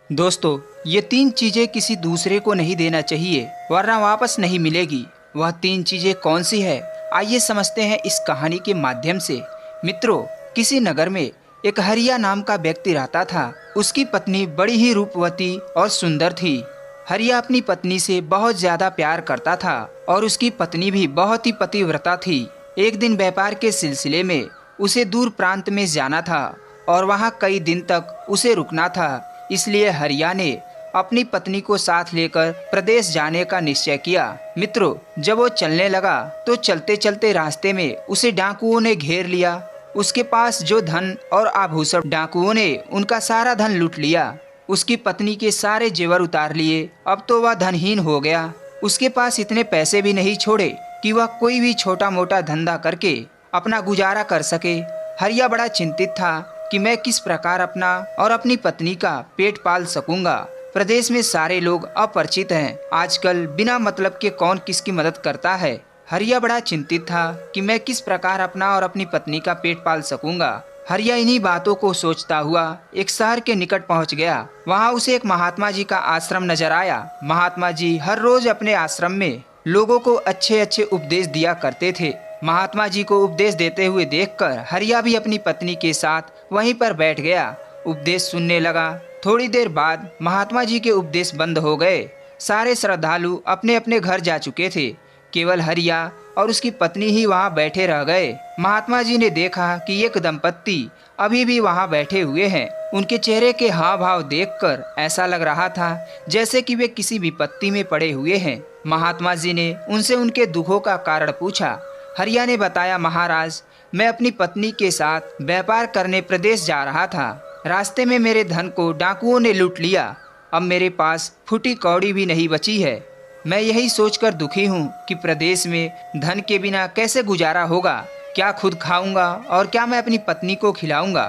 दोस्तों, ये तीन चीजें किसी दूसरे को नहीं देना चाहिए वरना वापस नहीं मिलेगी। वह तीन चीजें कौन सी है, आइए समझते हैं इस कहानी के माध्यम से। मित्रों, किसी नगर में एक हरिया नाम का व्यक्ति रहता था। उसकी पत्नी बड़ी ही रूपवती और सुंदर थी। हरिया अपनी पत्नी से बहुत ज्यादा प्यार करता था और उसकी पत्नी भी बहुत ही पतिव्रता थी। एक दिन व्यापार के सिलसिले में उसे दूर प्रांत में जाना था और वहाँ कई दिन तक उसे रुकना था। इसलिए हरिया ने अपनी पत्नी को साथ लेकर प्रदेश जाने का निश्चय किया। मित्रों, जब वो चलने लगा तो चलते चलते रास्ते में उसे डाकुओं ने घेर लिया। उसके पास जो धन और आभूषण, डाकुओं ने उनका सारा धन लूट लिया। उसकी पत्नी के सारे जेवर उतार लिए। अब तो वह धनहीन हो गया। उसके पास इतने पैसे भी नहीं छोड़े कि वह कोई भी छोटा मोटा धंधा करके अपना गुजारा कर सके। हरिया बड़ा चिंतित था कि मैं किस प्रकार अपना और अपनी पत्नी का पेट पाल सकूंगा। प्रदेश में सारे लोग अपरिचित हैं। आजकल बिना मतलब के कौन किसकी मदद करता है। हरिया बड़ा चिंतित था कि मैं किस प्रकार अपना और अपनी पत्नी का पेट पाल सकूंगा। हरिया इन्हीं बातों को सोचता हुआ एक शहर के निकट पहुंच गया। वहां उसे एक महात्मा जी का आश्रम नजर आया। महात्मा जी हर रोज अपने आश्रम में लोगों को अच्छे अच्छे उपदेश दिया करते थे। महात्मा जी को उपदेश देते हुए देखकर हरिया भी अपनी पत्नी के साथ वहीं पर बैठ गया। उपदेश सुनने लगा। थोड़ी देर बाद महात्मा जी के उपदेश बंद हो गए। सारे श्रद्धालु अपने अपने घर जा चुके थे। केवल हरिया और उसकी पत्नी ही वहां बैठे रह गए। महात्मा जी ने देखा कि एक दंपत्ति अभी भी वहां बैठे हुए हैं। उनके चेहरे के हाव भाव देखकर ऐसा लग रहा था जैसे कि वे किसी विपत्ति में पड़े हुए हैं। महात्मा जी ने उनसे उनके दुखों का कारण पूछा। हरिया ने बताया, महाराज, मैं अपनी पत्नी के साथ व्यापार करने प्रदेश जा रहा था। रास्ते में मेरे धन को डाकुओं ने लूट लिया। अब मेरे पास फूटी कौड़ी भी नहीं बची है। मैं यही सोचकर दुखी हूँ कि प्रदेश में धन के बिना कैसे गुजारा होगा। क्या खुद खाऊंगा और क्या मैं अपनी पत्नी को खिलाऊंगा।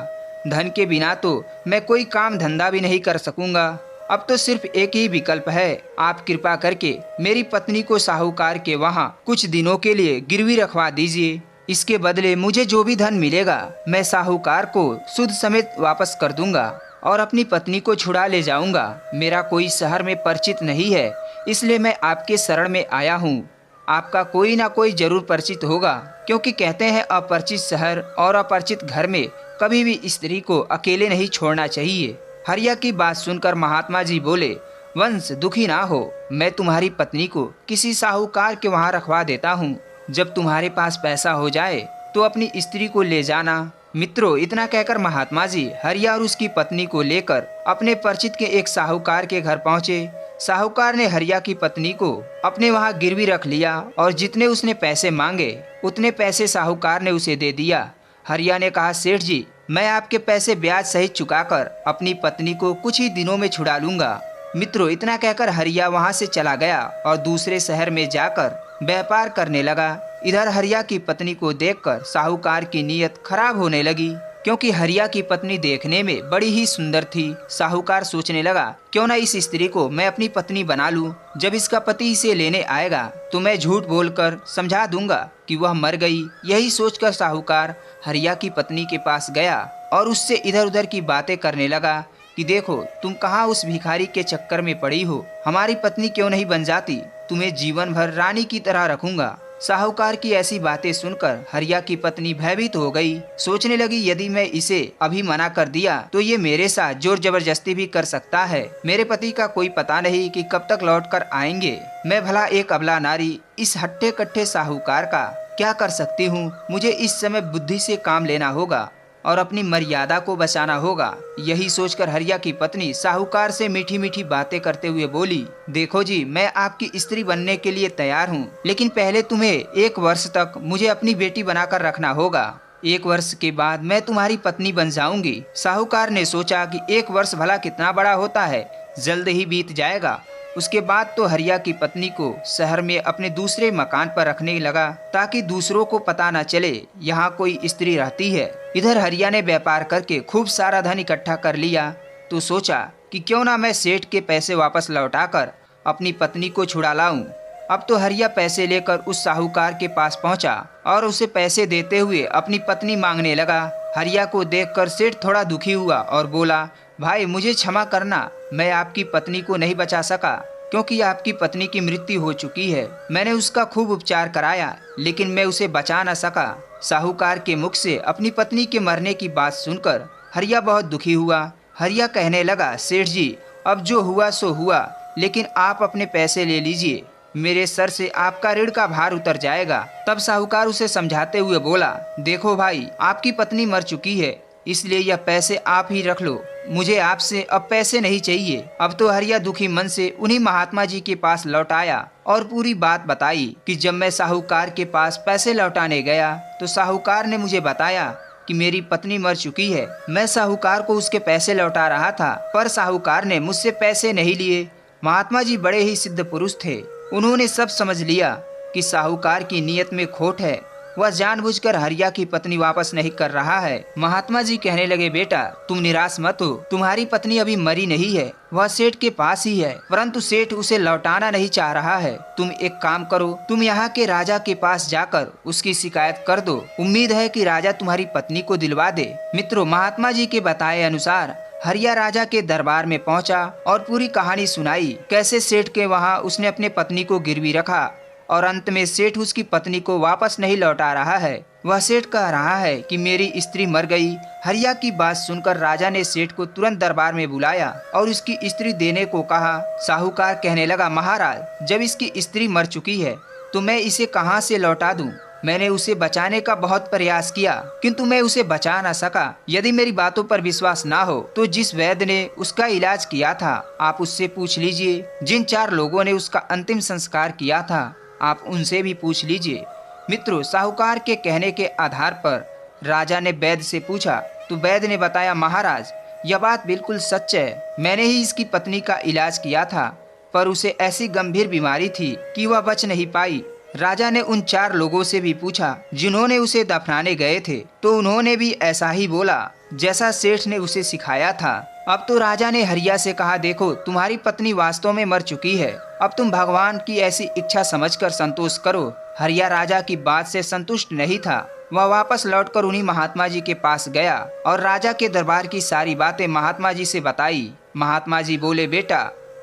धन के बिना तो मैं कोई काम धंधा भी नहीं कर सकूंगा। अब तो सिर्फ एक ही विकल्प है। आप कृपा करके मेरी पत्नी को साहूकार के वहाँ कुछ दिनों के लिए गिरवी रखवा दीजिए। इसके बदले मुझे जो भी धन मिलेगा मैं साहूकार को सुद समेत वापस कर दूंगा और अपनी पत्नी को छुड़ा ले जाऊंगा। मेरा कोई शहर में परिचित नहीं है, इसलिए मैं आपके शरण में आया हूँ। आपका कोई ना कोई जरूर परिचित होगा, क्योंकि कहते हैं अपरिचित शहर और अपरिचित घर में कभी भी स्त्री को अकेले नहीं छोड़ना चाहिए। हरिया की बात सुनकर महात्मा जी बोले, वंश दुखी ना हो, मैं तुम्हारी पत्नी को किसी साहूकार के वहाँ रखवा देता हूँ। जब तुम्हारे पास पैसा हो जाए तो अपनी स्त्री को ले जाना। मित्रों, इतना कहकर महात्मा जी हरिया और उसकी पत्नी को लेकर अपने परिचित के एक साहूकार के घर पहुँचे। साहूकार ने हरिया की पत्नी को अपने वहाँ गिरवी रख लिया और जितने उसने पैसे मांगे उतने पैसे साहूकार ने उसे दे दिया। हरिया ने कहा, सेठ जी, मैं आपके पैसे ब्याज सहित चुकाकर अपनी पत्नी को कुछ ही दिनों में छुड़ा लूंगा। मित्रों, इतना कहकर हरिया वहां से चला गया और दूसरे शहर में जाकर व्यापार करने लगा। इधर हरिया की पत्नी को देखकर साहूकार की नीयत खराब होने लगी, क्योंकि हरिया की पत्नी देखने में बड़ी ही सुंदर थी। साहूकार सोचने लगा, क्यों ना इस स्त्री को मैं अपनी पत्नी बना लूं। जब इसका पति इसे लेने आएगा तो मैं झूठ बोलकर समझा दूंगा कि वह मर गई। यही सोचकर साहूकार हरिया की पत्नी के पास गया और उससे इधर उधर की बातें करने लगा कि देखो, तुम कहाँ उस भिखारी के चक्कर में पड़ी हो। हमारी पत्नी क्यों नहीं बन जाती, तुम्हें जीवन भर रानी की तरह रखूंगा। साहूकार की ऐसी बातें सुनकर हरिया की पत्नी भयभीत हो गई। सोचने लगी, यदि मैं इसे अभी मना कर दिया तो ये मेरे साथ जोर जबरदस्ती भी कर सकता है। मेरे पति का कोई पता नहीं कि कब तक लौट कर आएंगे। मैं भला एक अबला नारी इस हट्टे कट्टे साहूकार का क्या कर सकती हूँ। मुझे इस समय बुद्धि से काम लेना होगा और अपनी मर्यादा को बचाना होगा। यही सोचकर हरिया की पत्नी साहूकार से मीठी मीठी बातें करते हुए बोली, देखो जी, मैं आपकी स्त्री बनने के लिए तैयार हूँ, लेकिन पहले तुम्हें 1 वर्ष तक मुझे अपनी बेटी बनाकर रखना होगा। 1 वर्ष के बाद मैं तुम्हारी पत्नी बन जाऊंगी। साहूकार ने सोचा कि 1 वर्ष भला कितना बड़ा होता है, जल्द ही बीत जाएगा। उसके बाद तो हरिया की पत्नी को शहर में अपने दूसरे मकान पर रखने लगा, ताकि दूसरों को पता न चले यहाँ कोई स्त्री रहती है। इधर हरिया ने व्यापार करके खूब सारा धन इकट्ठा कर लिया, तो सोचा कि क्यों ना मैं सेठ के पैसे वापस लौटाकर अपनी पत्नी को छुड़ा लाऊं। अब तो हरिया पैसे लेकर उस साहूकार के पास पहुंचा और उसे पैसे देते हुए अपनी पत्नी मांगने लगा। हरिया को देखकर सेठ थोड़ा दुखी हुआ और बोला, भाई मुझे क्षमा करना, मैं आपकी पत्नी को नहीं बचा सका क्योंकि आपकी पत्नी की मृत्यु हो चुकी है। मैंने उसका खूब उपचार कराया लेकिन मैं उसे बचा न सका। साहूकार के मुख से अपनी पत्नी के मरने की बात सुनकर हरिया बहुत दुखी हुआ। हरिया कहने लगा, सेठ जी, अब जो हुआ सो हुआ, लेकिन आप अपने पैसे ले लीजिए, मेरे सर से आपका ऋण का भार उतर जाएगा। तब साहूकार उसे समझाते हुए बोला, देखो भाई, आपकी पत्नी मर चुकी है, इसलिए यह पैसे आप ही रख लो, मुझे आपसे अब पैसे नहीं चाहिए। अब तो हरिया दुखी मन से उन्हीं महात्मा जी के पास लौट आया और पूरी बात बताई कि जब मैं साहूकार के पास पैसे लौटाने गया तो साहूकार ने मुझे बताया कि मेरी पत्नी मर चुकी है। मैं साहूकार को उसके पैसे लौटा रहा था पर साहूकार ने मुझसे पैसे नहीं लिए। महात्मा जी बड़े ही सिद्ध पुरुष थे, उन्होंने सब समझ लिया कि साहूकार की नीयत में खोट है, वह जानबूझकर हरिया की पत्नी वापस नहीं कर रहा है। महात्मा जी कहने लगे, बेटा तुम निराश मत हो, तुम्हारी पत्नी अभी मरी नहीं है, वह सेठ के पास ही है, परंतु सेठ उसे लौटाना नहीं चाह रहा है। तुम एक काम करो, तुम यहाँ के राजा के पास जाकर उसकी शिकायत कर दो, उम्मीद है कि राजा तुम्हारी पत्नी को दिलवा दे। मित्रों, महात्मा जी के बताए अनुसार हरिया राजा के दरबार में पहुंचा और पूरी कहानी सुनाई, कैसे सेठ के वहां उसने अपने पत्नी को गिरवी रखा और अंत में सेठ उसकी पत्नी को वापस नहीं लौटा रहा है। वह सेठ कह रहा है कि मेरी स्त्री मर गई। हरिया की बात सुनकर राजा ने सेठ को तुरंत दरबार में बुलाया और उसकी स्त्री देने को कहा। साहूकार कहने लगा, महाराज, जब इसकी स्त्री मर चुकी है तो मैं इसे कहां से लौटा दूं? मैंने उसे बचाने का बहुत प्रयास किया किंतु मैं उसे बचा न सका। यदि मेरी बातों पर विश्वास ना हो तो जिस वैद्य ने उसका इलाज किया था आप उससे पूछ लीजिए। जिन 4 लोगों ने उसका अंतिम संस्कार किया था आप उनसे भी पूछ लीजिए। मित्रों, साहूकार के कहने के आधार पर राजा ने वैद्य से पूछा तो वैद्य ने बताया, महाराज यह बात बिल्कुल सच है, मैंने ही इसकी पत्नी का इलाज किया था पर उसे ऐसी गंभीर बीमारी थी कि वह बच नहीं पाई। राजा ने उन 4 लोगों से भी पूछा जिन्होंने उसे दफनाने गए थे तो उन्होंने भी ऐसा ही बोला जैसा सेठ ने उसे सिखाया था। अब तो राजा ने हरिया से कहा, देखो तुम्हारी पत्नी वास्तव में मर चुकी है, अब तुम भगवान की ऐसी इच्छा समझकर संतोष करो। हरिया राजा की बात से संतुष्ट नहीं था, वह वापस लौटकर उन्हीं महात्मा जी के पास गया और राजा के दरबार की सारी बातें महात्मा जी से बताई। महात्मा जी बोले, बेटा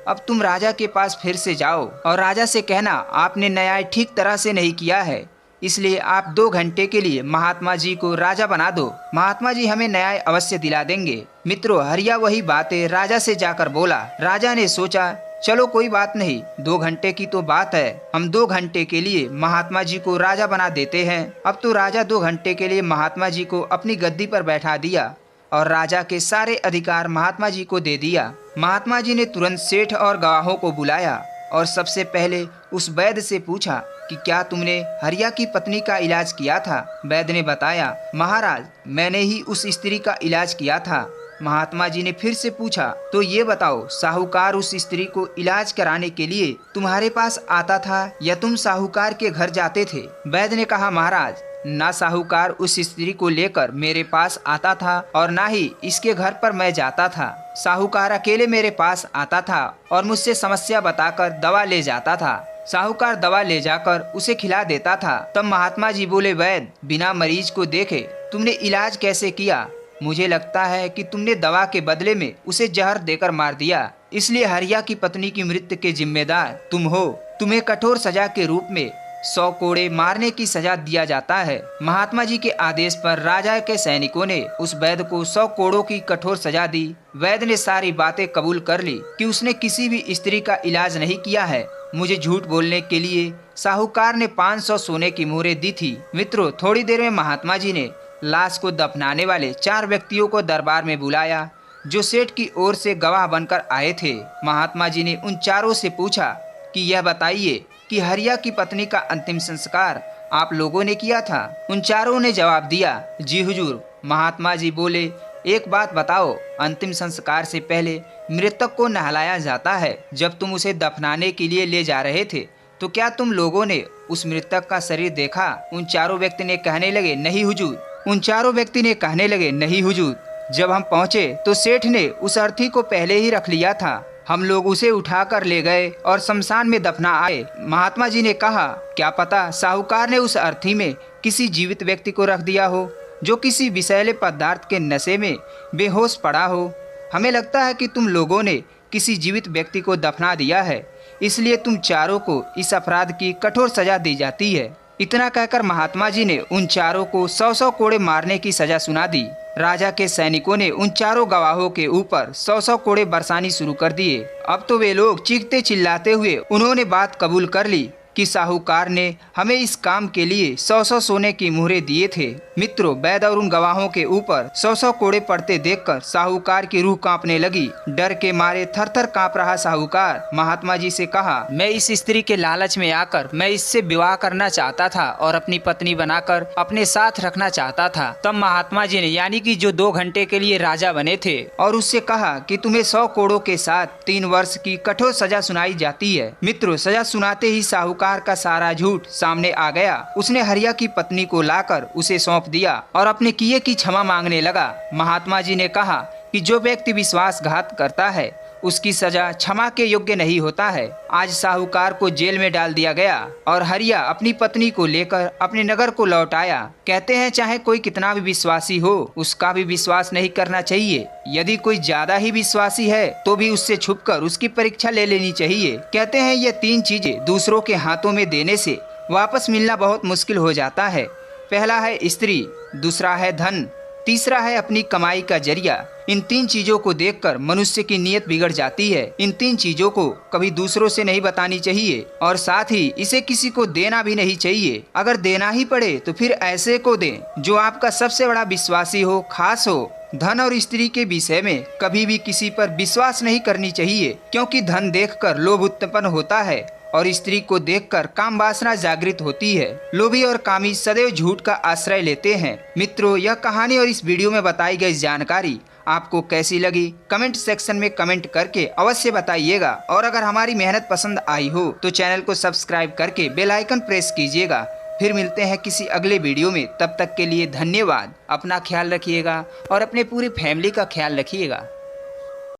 अब तुम राजा के पास फिर से जाओ और राजा से कहना आपने न्याय ठीक तरह से नहीं किया है, इसलिए आप 2 घंटे के लिए महात्मा जी को राजा बना दो, महात्मा जी हमें न्याय अवश्य दिला देंगे। मित्रों, हरिया वही बातें राजा से जाकर बोला। राजा ने सोचा, चलो कोई बात नहीं, 2 घंटे की तो बात है, हम 2 घंटे के लिए महात्मा जी को राजा बना देते हैं। अब तो राजा 2 घंटे के लिए महात्मा जी को अपनी गद्दी पर बैठा दिया और राजा के सारे अधिकार महात्मा जी को दे दिया। महात्मा जी ने तुरंत सेठ और गवाहों को बुलाया और सबसे पहले उस वैद्य से पूछा कि क्या तुमने हरिया की पत्नी का इलाज किया था? वैद्य ने बताया, महाराज मैंने ही उस स्त्री का इलाज किया था। महात्मा जी ने फिर से पूछा, तो ये बताओ साहूकार उस स्त्री को इलाज कराने के लिए तुम्हारे पास आता था या तुम साहूकार के घर जाते थे? वैद्य ने कहा, महाराज ना साहूकार उस स्त्री को लेकर मेरे पास आता था और ना ही इसके घर पर मैं जाता था। साहूकार अकेले मेरे पास आता था और मुझसे समस्या बताकर दवा ले जाता था। साहूकार दवा ले जाकर उसे खिला देता था। तब महात्मा जी बोले, वैद्य बिना मरीज को देखे तुमने इलाज कैसे किया? मुझे लगता है कि तुमने दवा के बदले में उसे जहर देकर मार दिया, इसलिए हरिया की पत्नी की मृत्यु के जिम्मेदार तुम हो। तुम्हें कठोर सजा के रूप में 100 कोड़े मारने की सजा दिया जाता है। महात्मा जी के आदेश पर राजा के सैनिकों ने उस वैद्य को 100 कोड़ों की कठोर सजा दी। वैद्य ने सारी बातें कबूल कर ली कि उसने किसी भी स्त्री का इलाज नहीं किया है। मुझे झूठ बोलने के लिए साहूकार ने 500 सोने की मोहरें दी थी। मित्रों, थोड़ी देर में महात्मा जी ने लाश को दफनाने वाले 4 व्यक्तियों को दरबार में बुलाया जो सेठ की ओर से गवाह बनकर आए थे। महात्मा जी ने उन चारों से पूछा कि यह बताइए कि हरिया की पत्नी का अंतिम संस्कार आप लोगों ने किया था? उन चारों ने जवाब दिया, जी हुजूर। महात्मा जी बोले, एक बात बताओ, अंतिम संस्कार से पहले मृतक को नहलाया जाता है। जब तुम उसे दफनाने के लिए ले जा रहे थे तो क्या तुम लोगों ने उस मृतक का शरीर देखा? उन चारों व्यक्ति ने कहने लगे, नहीं हुजूर। उन चारों व्यक्ति ने कहने लगे, नहीं हुजूर, जब हम पहुँचे तो सेठ ने उस अर्थी को पहले ही रख लिया था, हम लोग उसे उठाकर ले गए और शमशान में दफना आए। महात्मा जी ने कहा, क्या पता साहूकार ने उस अर्थी में किसी जीवित व्यक्ति को रख दिया हो जो किसी विषैले पदार्थ के नशे में बेहोश पड़ा हो। हमें लगता है कि तुम लोगों ने किसी जीवित व्यक्ति को दफना दिया है, इसलिए तुम चारों को इस अपराध की कठोर सजा दी जाती है। इतना कहकर महात्मा जी ने उन चारों को 100-100 कोड़े मारने की सजा सुना दी। राजा के सैनिकों ने उन चारों गवाहों के ऊपर 100-100 कोड़े बरसानी शुरू कर दिए। अब तो वे लोग चीखते चिल्लाते हुए उन्होंने बात कबूल कर ली कि साहूकार ने हमें इस काम के लिए 100-100 सोने की मुहरे दिए थे। मित्रों, वैद और उन गवाहों के ऊपर 100-100 कोड़े पड़ते देखकर साहूकार की रूह कांपने लगी। डर के मारे थर-थर कांप रहा साहूकार महात्मा जी से कहा, मैं इस स्त्री के लालच में आकर मैं इससे विवाह करना चाहता था और अपनी पत्नी बनाकर अपने साथ रखना चाहता था। तब महात्मा जी ने, यानी कि जो 2 घंटे के लिए राजा बने थे, और उससे कहा कि तुम्हें 100 कोड़ों के साथ 3 वर्ष की कठोर सजा सुनाई जाती है। मित्रों, सजा सुनाते ही साहूकार का सारा झूठ सामने आ गया। उसने हरिया की पत्नी को लाकर उसे सौंप दिया और अपने किए की क्षमा मांगने लगा। महात्मा जी ने कहा कि जो व्यक्ति विश्वासघात करता है उसकी सजा क्षमा के योग्य नहीं होता है। आज साहूकार को जेल में डाल दिया गया और हरिया अपनी पत्नी को लेकर अपने नगर को लौट आया। कहते हैं चाहे कोई कितना भी विश्वासी हो, उसका भी विश्वास नहीं करना चाहिए। यदि कोई ज्यादा ही विश्वासी है तो भी उससे छुपकर उसकी परीक्षा ले लेनी चाहिए। कहते हैं ये 3 चीजें दूसरों के हाथों में देने से वापस मिलना बहुत मुश्किल हो जाता है। पहला है स्त्री, दूसरा है धन, तीसरा है अपनी कमाई का जरिया। इन 3 चीजों को देखकर मनुष्य की नीयत बिगड़ जाती है। इन 3 चीजों को कभी दूसरों से नहीं बतानी चाहिए और साथ ही इसे किसी को देना भी नहीं चाहिए। अगर देना ही पड़े तो फिर ऐसे को दें जो आपका सबसे बड़ा विश्वासी हो, खास हो। धन और स्त्री के विषय में कभी भी किसी पर विश्वास नहीं करनी चाहिए, क्योंकि धन देखकर लोभ उत्पन्न होता है और स्त्री को देखकर काम वासना जागृत होती है। लोभी और कामी सदैव झूठ का आश्रय लेते हैं। मित्रों, यह कहानी और इस वीडियो में बताई गई जानकारी आपको कैसी लगी, कमेंट सेक्शन में कमेंट करके अवश्य बताइएगा। और अगर हमारी मेहनत पसंद आई हो तो चैनल को सब्सक्राइब करके बेल आइकन प्रेस कीजिएगा। फिर मिलते हैं किसी अगले वीडियो में, तब तक के लिए धन्यवाद। अपना ख्याल रखिएगा और अपने पूरी फैमिली का ख्याल रखिएगा।